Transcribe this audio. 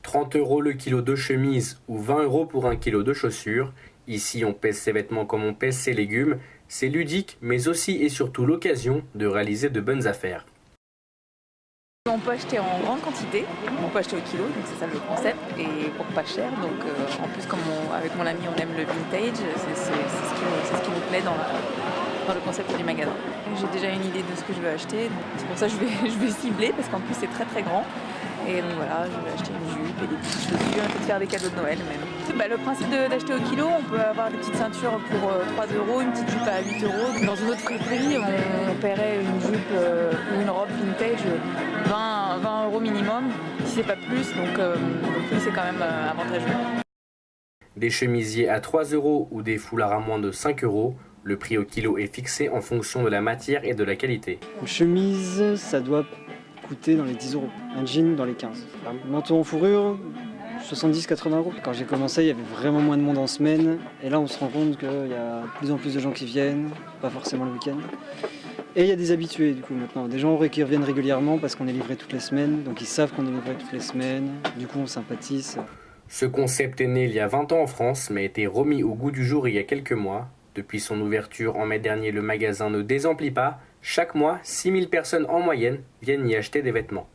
30 € le kilo de chemise ou 20 € pour un kilo de chaussures. Ici, on pèse ses vêtements comme on pèse ses légumes. C'est ludique, mais aussi et surtout l'occasion de réaliser de bonnes affaires. On peut acheter en grande quantité, on peut acheter au kilo, donc c'est ça le concept, et pour pas cher. Donc en plus, comme avec mon ami on aime le vintage, c'est ce qui nous plaît dans le concept du magasin. J'ai déjà une idée de ce que je veux acheter, donc c'est pour ça que je vais cibler, parce qu'en plus c'est très très grand. Et donc voilà, je vais acheter une jupe et des petites chaussures, peut-être faire des cadeaux de Noël même. Le principe d'acheter au kilo, on peut avoir des petites ceintures pour 3 €, une petite jupe à 8 €. Dans une autre friperie, on paierait une jupe ou une robe vintage 20 € minimum, si c'est pas plus, donc oui, c'est quand même avantageux. Des chemisiers à 3 € ou des foulards à moins de 5 €, le prix au kilo est fixé en fonction de la matière et de la qualité. Une chemise, ça doit coûter dans les 10 €. Un jean dans les 15. Un manteau en fourrure, 70-80 €. Quand j'ai commencé, il y avait vraiment moins de monde en semaine. Et là, on se rend compte qu'il y a de plus en plus de gens qui viennent, pas forcément le week-end. Et il y a des habitués du coup maintenant. Des gens qui reviennent régulièrement parce qu'on est livré toutes les semaines. Donc ils savent qu'on est livré toutes les semaines. Du coup, on sympathise. Ce concept est né il y a 20 ans en France, mais a été remis au goût du jour il y a quelques mois. Depuis son ouverture en mai dernier, le magasin ne désemplit pas. Chaque mois, 6 000 personnes en moyenne viennent y acheter des vêtements.